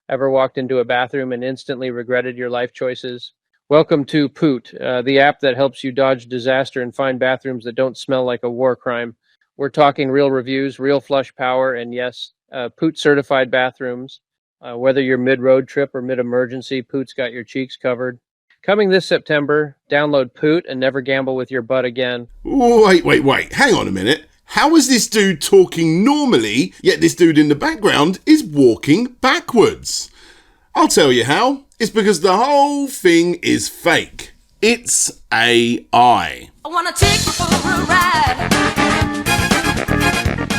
Ever walked into a bathroom and instantly regretted your life choices? Welcome to Poot, the app that helps you dodge disaster and find bathrooms that don't smell like a war crime. We're talking real reviews, real flush power, and yes, Poot certified bathrooms. Whether you're mid-road trip or mid-emergency, Poot's got your cheeks covered. Coming this September, download Poot and never gamble with your butt again. Wait. Hang on a minute. How is this dude talking normally, yet this dude in the background is walking backwards? I'll tell you how. It's because the whole thing is fake. It's AI. I wanna take you for a ride.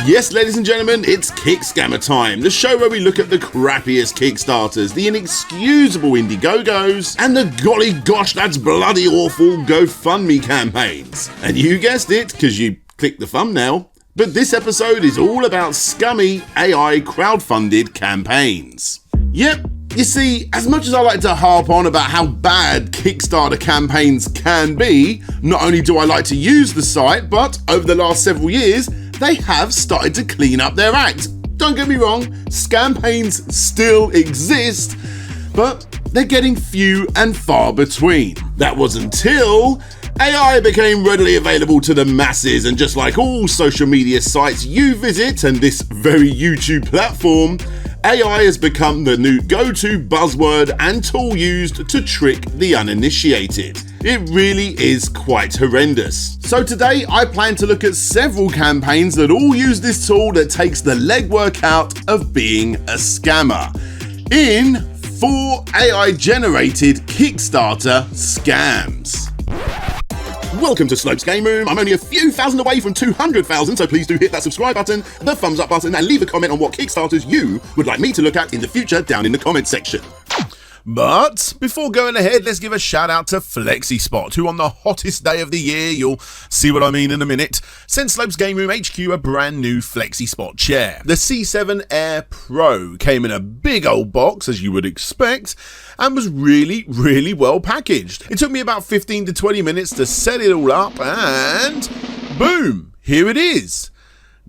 Yes, ladies and gentlemen, it's Kick Scammer time, the show where we look at the crappiest Kickstarters, the inexcusable Indiegogos, and the golly gosh that's bloody awful GoFundMe campaigns. And you guessed it, because you clicked the thumbnail. But this episode is all about scummy AI crowdfunded campaigns. Yep. You see, as much as I like to harp on about how bad Kickstarter campaigns can be, not only do I like to use the site, but over the last several years, they have started to clean up their act. Don't get me wrong, scampaigns still exist, but they're getting few and far between. That was until AI became readily available to the masses, and just like all social media sites you visit and this very YouTube platform, AI has become the new go-to buzzword and tool used to trick the uninitiated. It really is quite horrendous. So today I plan to look at several campaigns that all use this tool that takes the legwork out of being a scammer in 4 AI-generated Kickstarter scams. Welcome to Slug's Game Room. I'm only a few thousand away from 200,000, so please do hit that subscribe button, the thumbs up button, and leave a comment on what Kickstarters you would like me to look at in the future down in the comments section. But before going ahead, let's give a shout out to Flexispot, who on the hottest day of the year, you'll see what I mean in a minute, sent Slopes Game Room HQ a brand new Flexispot chair. The C7 Air Pro came in a big old box, as you would expect, and was really well packaged. It took me about 15 to 20 minutes to set it all up, and boom, here it is.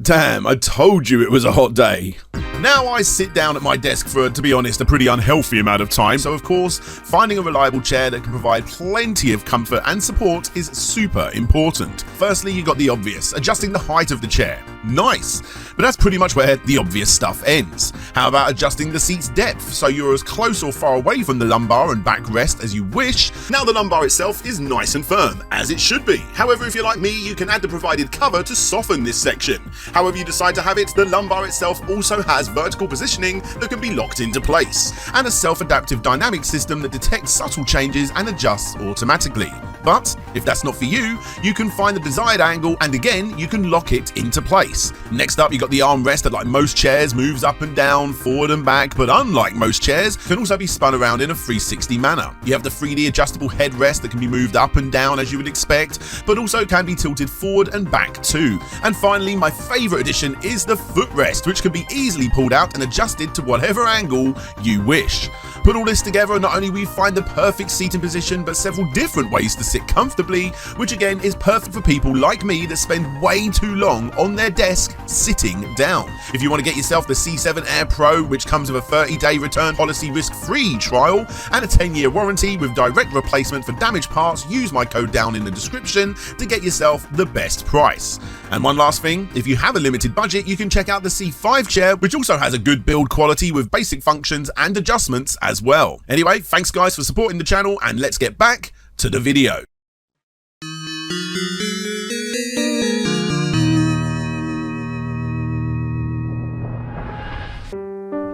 Damn, I told you it was a hot day. Now I sit down at my desk for, to be honest, a pretty unhealthy amount of time, so of course, finding a reliable chair that can provide plenty of comfort and support is super important. Firstly, you got the obvious, adjusting the height of the chair. Nice, but that's pretty much where the obvious stuff ends. How about adjusting the seat's depth so you're as close or far away from the lumbar and backrest as you wish? Now the lumbar itself is nice and firm, as it should be. However, if you're like me, you can add the provided cover to soften this section. However you decide to have it, the lumbar itself also has vertical positioning that can be locked into place, and a self-adaptive dynamic system that detects subtle changes and adjusts automatically. But if that's not for you, you can find the desired angle, and again, you can lock it into place. Next up, you got the armrest that, like most chairs, moves up and down, forward and back, but unlike most chairs, can also be spun around in a 360 manner. You have the 3D adjustable headrest that can be moved up and down as you would expect, but also can be tilted forward and back too. And finally, my favourite addition is the footrest, which can be easily pulled out and adjusted to whatever angle you wish. Put all this together, not only we find the perfect seating position, but several different ways to sit comfortably, which again is perfect for people like me that spend way too long on their desk sitting down. If you want to get yourself the C7 Air Pro, which comes with a 30-day return policy risk-free trial and a 10-year warranty with direct replacement for damaged parts, use my code down in the description to get yourself the best price. And one last thing, if you have a limited budget, you can check out the C5 chair, which also has a good build quality with basic functions and adjustments as well. Anyway, thanks guys for supporting the channel, and let's get back to the video.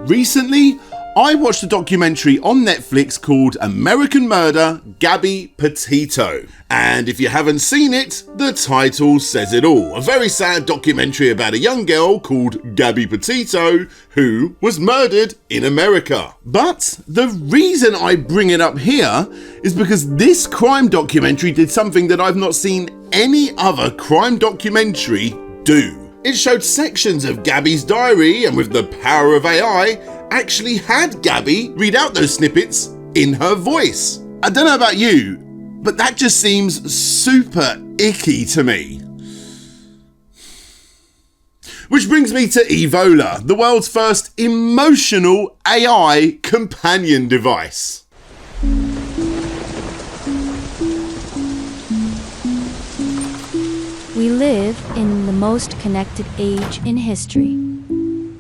Recently, I watched a documentary on Netflix called American Murder, Gabby Petito. And if you haven't seen it, the title says it all. A very sad documentary about a young girl called Gabby Petito who was murdered in America. But the reason I bring it up here is because this crime documentary did something that I've not seen any other crime documentary do. It showed sections of Gabby's diary, and with the power of AI, actually had Gabby read out those snippets in her voice. I don't know about you, but that just seems super icky to me. Which brings me to Euvola, the world's first emotional AI companion device. We live in the most connected age in history,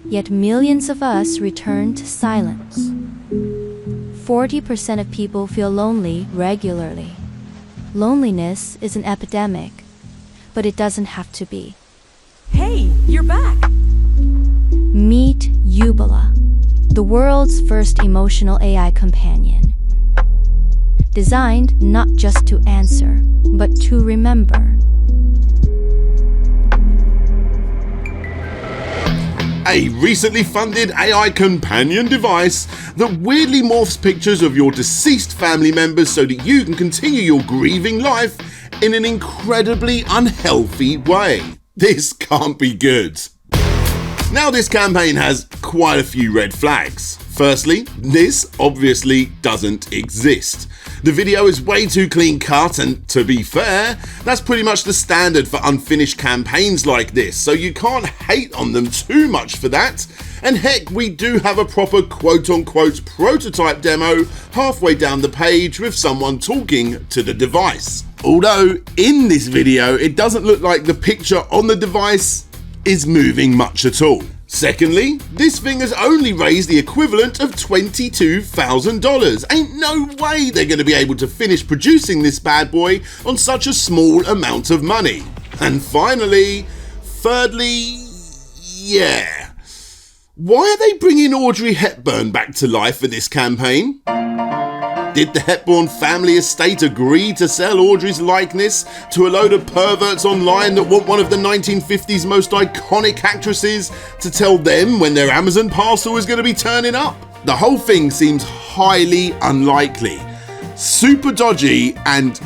yet millions of us return to silence. 40% of people feel lonely regularly. Loneliness is an epidemic, but it doesn't have to be. Hey, you're back. Meet Euvola, the world's first emotional AI companion. Designed not just to answer, but to remember. A recently funded AI companion device that weirdly morphs pictures of your deceased family members so that you can continue your grieving life in an incredibly unhealthy way. This can't be good. Now, this campaign has quite a few red flags. Firstly, this obviously doesn't exist. The video is way too clean cut, and to be fair, that's pretty much the standard for unfinished campaigns like this, so you can't hate on them too much for that. And heck, we do have a proper quote-unquote prototype demo halfway down the page with someone talking to the device. Although, in this video, it doesn't look like the picture on the device is moving much at all. Secondly, this thing has only raised the equivalent of $22,000. Ain't no way they're going to be able to finish producing this bad boy on such a small amount of money. And finally, thirdly, yeah. Why are they bringing Audrey Hepburn back to life for this campaign? Did the Hepburn family estate agree to sell Audrey's likeness to a load of perverts online that want one of the 1950s most iconic actresses to tell them when their Amazon parcel is going to be turning up? The whole thing seems highly unlikely, super dodgy and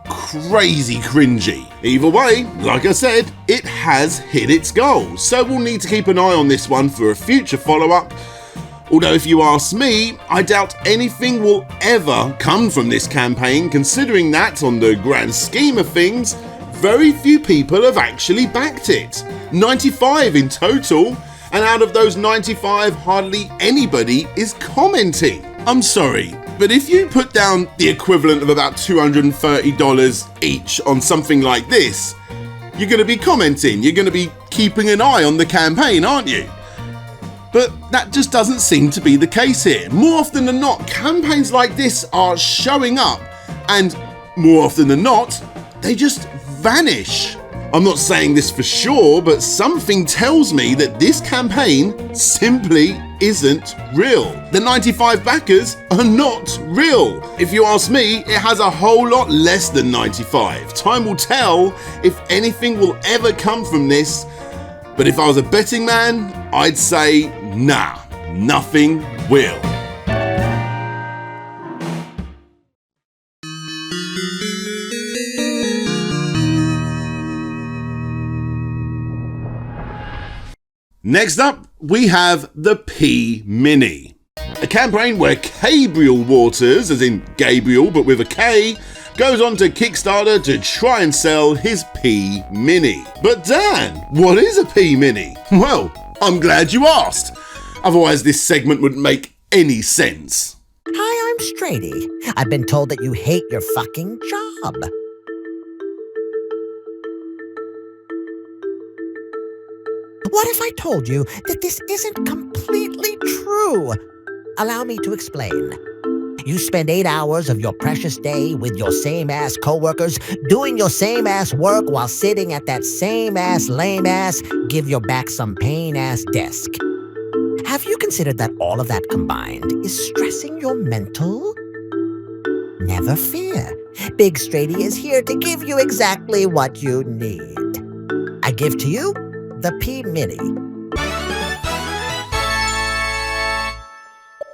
crazy cringy. Either way, like I said, it has hit its goal, so we'll need to keep an eye on this one for a future follow-up. Although if you ask me, I doubt anything will ever come from this campaign, considering that, on the grand scheme of things, very few people have actually backed it. 95 in total, and out of those 95, hardly anybody is commenting. I'm sorry, but if you put down the equivalent of about $230 each on something like this, you're going to be commenting, you're going to be keeping an eye on the campaign, aren't you? But that just doesn't seem to be the case here. More often than not, campaigns like this are showing up, and more often than not, they just vanish. I'm not saying this for sure, but something tells me that this campaign simply isn't real. The 95 backers are not real. If you ask me, it has a whole lot less than 95. Time will tell if anything will ever come from this. But if I was a betting man, I'd say, nah, nothing will. Next up, we have the P.Mini. A campaign where Gabriel Waters, as in Gabriel but with a K, goes on to Kickstarter to try and sell his P.Mini. But Dan, what is a P.Mini? Well, I'm glad you asked. Otherwise this segment wouldn't make any sense. Hi, I'm Strady. I've been told that you hate your fucking job. What if I told you that this isn't completely true? Allow me to explain. You spend 8 hours of your precious day with your same-ass coworkers, doing your same-ass work while sitting at that same-ass, lame-ass, give your back some pain-ass desk. Have you considered that all of that combined is stressing your mental? Never fear. Big Strady is here to give you exactly what you need. I give to you the P.Mini.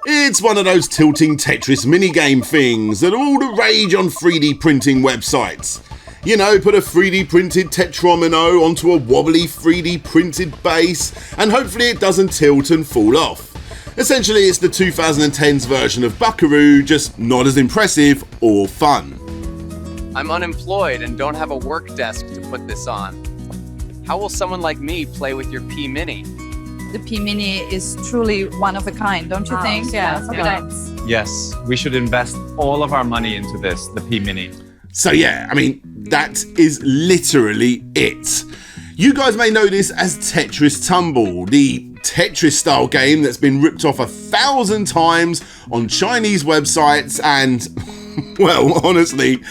It's one of those tilting Tetris minigame things that are all the rage on 3D printing websites. You know, put a 3D printed tetromino onto a wobbly 3D printed base, and hopefully it doesn't tilt and fall off. Essentially, it's the 2010s version of Buckaroo, just not as impressive or fun. I'm unemployed and don't have a work desk to put this on. how will someone like me play with your P.Mini? The P.Mini is truly one of a kind, don't you think? Yeah, Yes, we should invest all of our money into this, the P.Mini. So yeah, I mean, that is literally it. You guys may know this as Tetris Tumble, the Tetris style game that's been ripped off 1,000 times on Chinese websites, and well, honestly,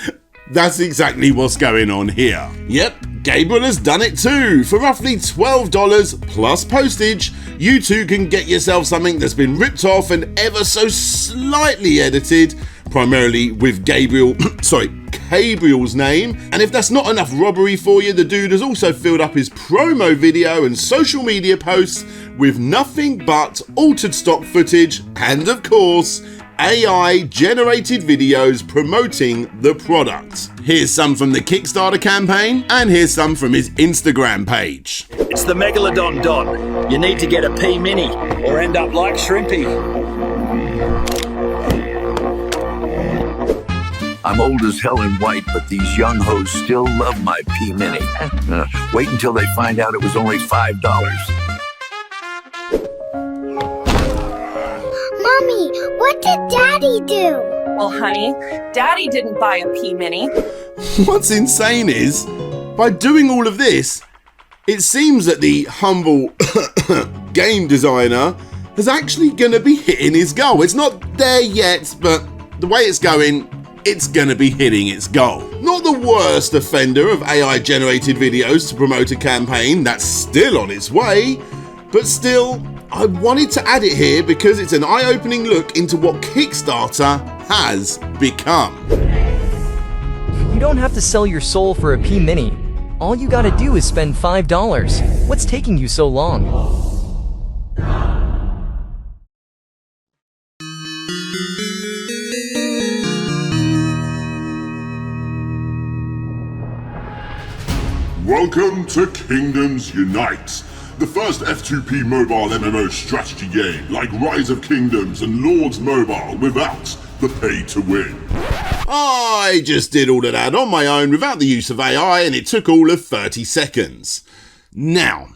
that's exactly what's going on here. Yep, Gabriel has done it too. For roughly $12 plus postage, you too can get yourself something that's been ripped off and ever so slightly edited, primarily with Gabriel's name. And if that's not enough robbery for you, the dude has also filled up his promo video and social media posts with nothing but altered stock footage and, of course, AI generated videos promoting the product. Here's some from the Kickstarter campaign, and here's some from his Instagram page. It's the Megalodon Don. You need to get a P.Mini or end up like Shrimpy. I'm old as hell and white, but these young hoes still love my P.Mini. Wait until they find out it was only $5. Mommy, what did Daddy do? Well, honey, Daddy didn't buy a P.Mini. What's insane is, by doing all of this, it seems that the humble game designer is actually going to be hitting his goal. It's not there yet, but the way it's going, it's going to be hitting its goal. Not the worst offender of AI-generated videos to promote a campaign that's still on its way, but still, I wanted to add it here because it's an eye-opening look into what Kickstarter has become. You don't have to sell your soul for a P.Mini. All you gotta do is spend $5. What's taking you so long? Welcome to Kingdoms Unite, the first F2P mobile MMO strategy game like Rise of Kingdoms and Lords Mobile without the pay to win. I just did all of that on my own without the use of AI, and it took all of 30 seconds. Now,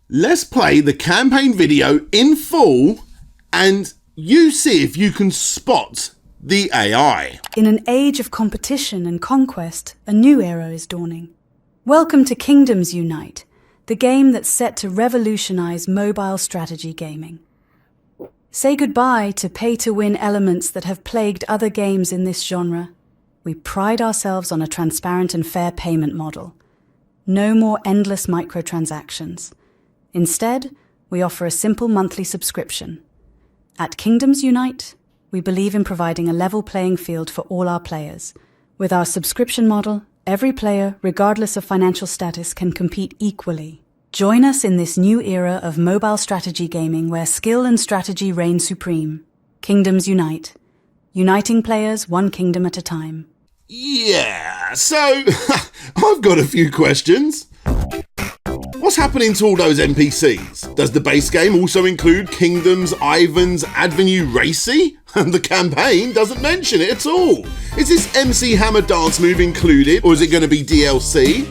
let's play the campaign video in full and you see if you can spot the AI. In an age of competition and conquest, a new era is dawning. Welcome to Kingdoms Unite, the game that's set to revolutionize mobile strategy gaming. Say goodbye to pay-to-win elements that have plagued other games in this genre. We pride ourselves on a transparent and fair payment model. No more endless microtransactions. Instead, we offer a simple monthly subscription. At Kingdoms Unite, we believe in providing a level playing field for all our players. With our subscription model, every player, regardless of financial status, can compete equally. Join us in this new era of mobile strategy gaming where skill and strategy reign supreme. Kingdoms Unite. Uniting players one kingdom at a time. Yeah, so I've got a few questions. What's happening to all those NPCs? Does the base game also include Kingdoms, Ivan's, Avenue Racy? And the campaign doesn't mention it at all. Is this MC Hammer dance move included, or is it going to be DLC?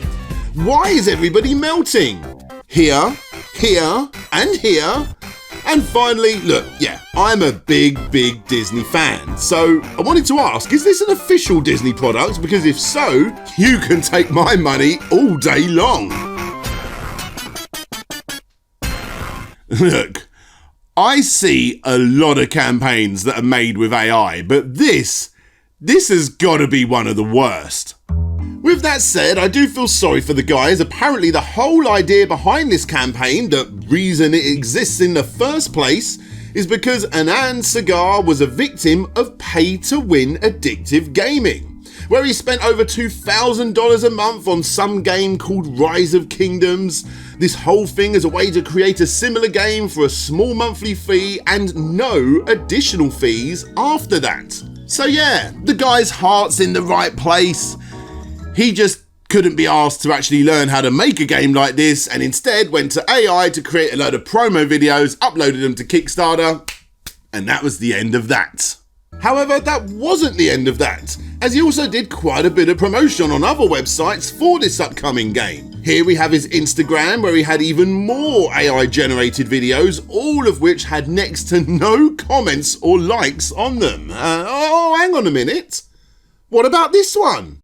Why is everybody melting? Here, here, and here. And finally, look, yeah, I'm a big Disney fan. So I wanted to ask, is this an official Disney product? Because if so, you can take my money all day long. Look, I see a lot of campaigns that are made with AI, but this has got to be one of the worst. With that said, I do feel sorry for the guys. Apparently the whole idea behind this campaign, the reason it exists in the first place, is because Anand Sagar was a victim of pay-to-win addictive gaming, where he spent over $2,000 a month on some game called Rise of Kingdoms. This whole thing is a way to create a similar game for a small monthly fee and no additional fees after that. So yeah, the guy's heart's in the right place. He just couldn't be asked to actually learn how to make a game like this and instead went to AI to create a load of promo videos, uploaded them to Kickstarter, and that was the end of that. However, that wasn't the end of that, as he also did quite a bit of promotion on other websites for this upcoming game. Here we have his Instagram, where he had even more AI-generated videos, all of which had next to no comments or likes on them. Hang on a minute. What about this one?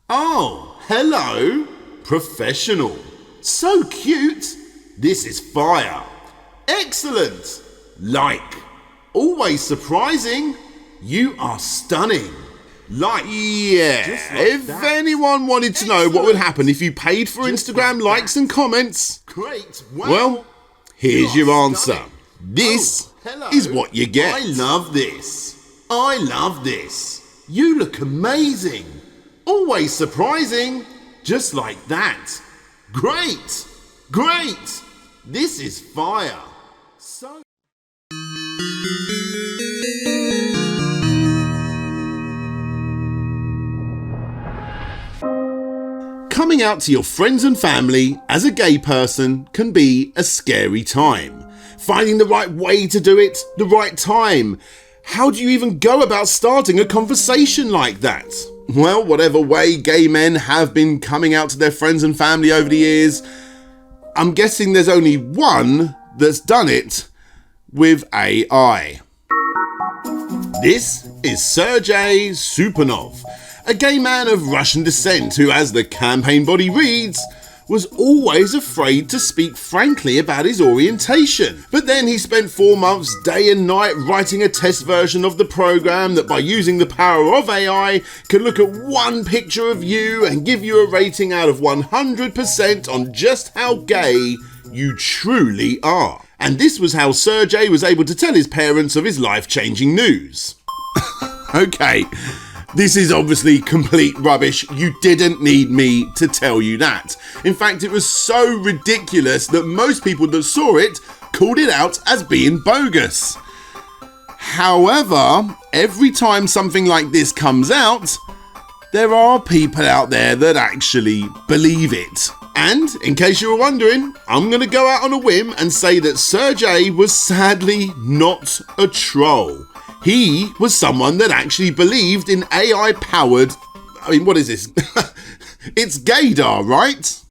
Oh, hello, professional. So cute. This is fire. Excellent. Like. Always surprising. You are stunning. Like, yeah. If anyone wanted to know what would happen if you paid for Instagram likes and comments, Great. well, here's your answer. This is what you get. I love this. I love this. You look amazing. Always surprising. Just like that. Great. Great. This is fire. So... Coming out to your friends and family as a gay person can be a scary time. Finding the right way to do it, the right time. How do you even go about starting a conversation like that? Well, whatever way gay men have been coming out to their friends and family over the years, I'm guessing there's only one that's done it with AI. This is Sergei Supanov, a gay man of Russian descent who, as the campaign body reads, was always afraid to speak frankly about his orientation. But then he spent 4 months day and night writing a test version of the program that, by using the power of AI, can look at one picture of you and give you a rating out of 100% on just how gay you truly are. And this was how Sergei was able to tell his parents of his life-changing news. Okay. This is obviously complete rubbish. You didn't need me to tell you that. In fact, it was so ridiculous that most people that saw it called it out as being bogus. However, every time something like this comes out, there are people out there that actually believe it. And, in case you were wondering, I'm going to go out on a whim and say that Sergei was sadly not a troll. He was someone that actually believed in AI-powered... what is this? It's gaydar, right?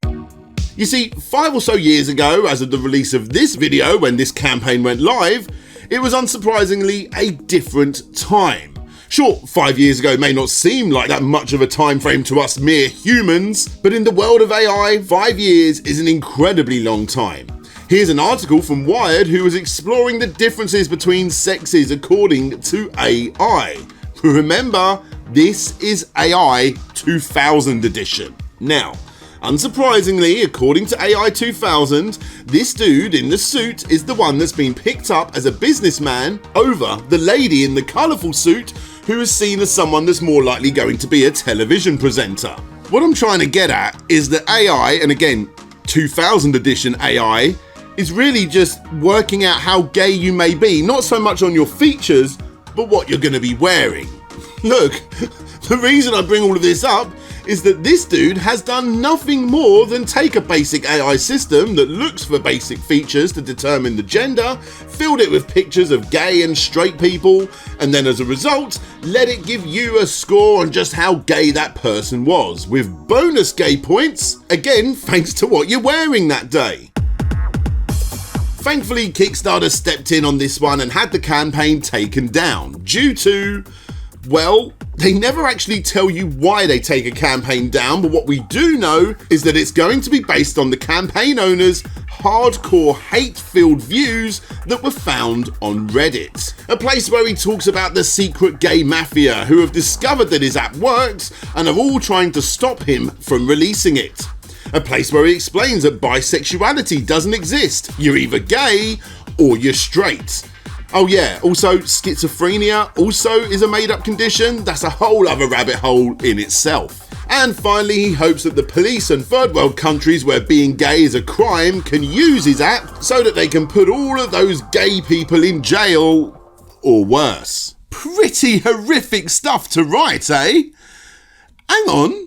You see, 5 or so years ago, as of the release of this video when this campaign went live, it was unsurprisingly a different time. Sure, 5 years ago may not seem like that much of a time frame to us mere humans, but in the world of AI, 5 years is an incredibly long time. Here's an article from Wired who was exploring the differences between sexes according to AI. Remember, this is AI 2000 edition. Now, unsurprisingly, according to AI 2000, this dude in the suit is the one that's been picked up as a businessman over the lady in the colourful suit who is seen as someone that's more likely going to be a television presenter. What I'm trying to get at is that AI, and again, 2000 edition AI, is really just working out how gay you may be, not so much on your features, but what you're going to be wearing. Look, the reason I bring all of this up is that this dude has done nothing more than take a basic AI system that looks for basic features to determine the gender, filled it with pictures of gay and straight people, and then as a result, let it give you a score on just how gay that person was, with bonus gay points, again thanks to what you're wearing that day. Thankfully, Kickstarter stepped in on this one and had the campaign taken down due to, well, they never actually tell you why they take a campaign down, but what we do know is that it's going to be based on the campaign owner's hardcore hate-filled views that were found on Reddit, a place where he talks about the secret gay mafia who have discovered that his app works and are all trying to stop him from releasing it. A place where he explains that bisexuality doesn't exist. You're either gay or you're straight. Oh yeah, also schizophrenia also is a made-up condition. That's a whole other rabbit hole in itself. And finally, he hopes that the police and third world countries where being gay is a crime can use his app so that they can put all of those gay people in jail or worse. Pretty horrific stuff to write, eh? Hang on.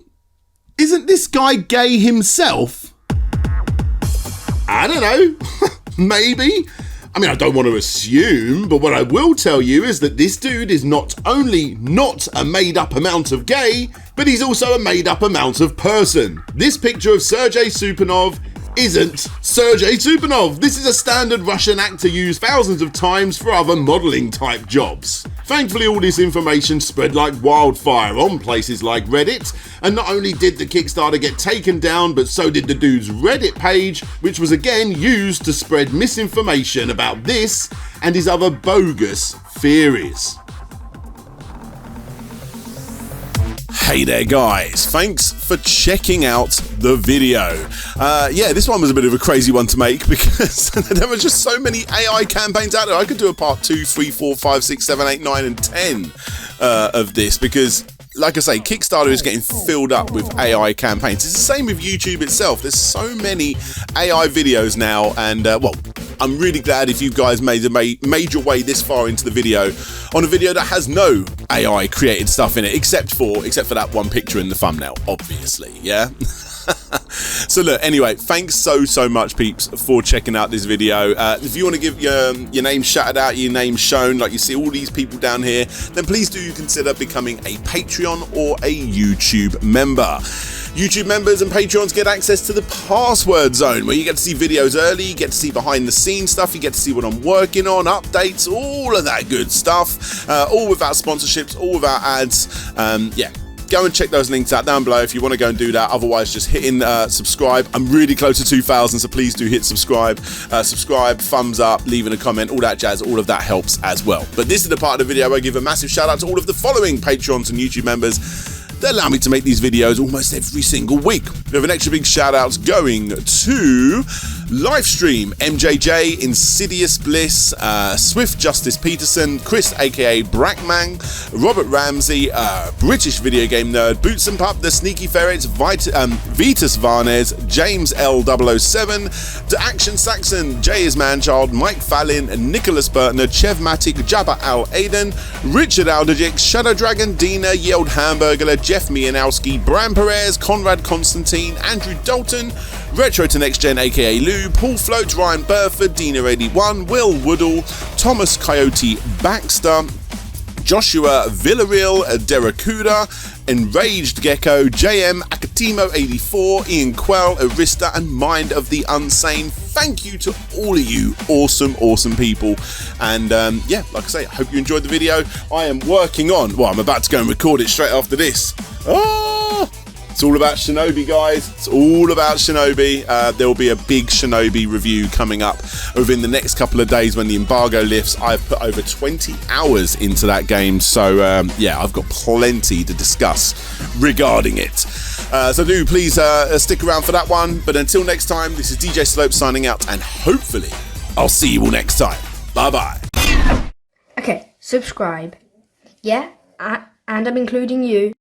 Isn't this guy gay himself? I don't know. Maybe. I mean, I don't want to assume, but what I will tell you is that this dude is not only not a made-up amount of gay, but he's also a made-up amount of person. This picture of Sergei Supanov isn't Sergei Supanov. This is a standard Russian actor used thousands of times for other modelling type jobs. Thankfully, all this information spread like wildfire on places like Reddit, and not only did the Kickstarter get taken down, but so did the dude's Reddit page, which was again used to spread misinformation about this and his other bogus theories. Hey there guys, thanks for checking out the video. Yeah, this one was a bit of a crazy one to make because there were just so many AI campaigns out there. I could do a part 2, 3, 4, 5, 6, 7, 8, 9 and 10 of this because, like I say, Kickstarter is getting filled up with AI campaigns. It's the same with YouTube itself. There's so many AI videos now, and well, I'm really glad if you guys made your way this far into the video on a video that has no AI created stuff in it, except for that one picture in the thumbnail, obviously, yeah? So look, anyway, thanks so much peeps for checking out this video. If you want to give your name shouted out, your name shown, like you see all these people down here, then please do consider becoming a Patreon or a YouTube member. YouTube members and Patreons get access to the password zone, where you get to see videos early, you get to see behind the scenes stuff, you get to see what I'm working on, updates, all of that good stuff, all without sponsorships, all without ads. Yeah, go and check those links out down below if you want to go and do that. Otherwise, just hitting subscribe. I'm really close to 2,000, so please do hit subscribe. Subscribe, thumbs up, leaving a comment, all that jazz, all of that helps as well. But this is the part of the video where I give a massive shout out to all of the following Patrons and YouTube members that allow me to make these videos almost every single week. We have an extra big shout out going to Livestream, MJJ, Insidious Bliss, Swift Justice Peterson, Chris aka Brackman, Robert Ramsey, British Video Game Nerd, Boots and Pup, The Sneaky Ferrets, Vitus Varnes, James L007, The Action Saxon, Jay is Manchild, Mike Fallon, Nicholas Bertner, Chevmatic, Jabba Al Aiden, Richard Alderdick, Shadow Dragon, Dina, Yelled Hamburger, Jeff Mianowski, Bram Perez, Conrad Constantine, Andrew Dalton, Retro to Next Gen aka Lou, Paul Float, Ryan Burford, Dina81, Will Woodall, Thomas Coyote Baxter, Joshua Villarreal, Deracuda, Enraged Gecko, JM Akatimo84, Ian Quell, Arista, and Mind of the Unsane. Thank you to all of you awesome people. And yeah, like I say, I hope you enjoyed the video. I am working on, well, I'm about to go and record it straight after this. It's all about Shinobi, guys. It's all about Shinobi. There will be a big Shinobi review coming up within the next couple of days when the embargo lifts. I've put over 20 hours into that game, so yeah, I've got plenty to discuss regarding it. So do please stick around for that one. But until next time, this is DJ Slope signing out, and hopefully I'll see you all next time. Bye-bye. Okay, subscribe. Yeah, and I'm including you.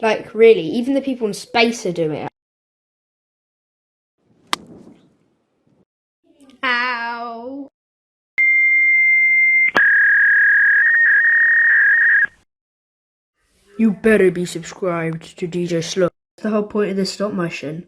Like, really, even the people in space are doing it. Ow. You better be subscribed to DJ Slug. That's the whole point of this stop motion.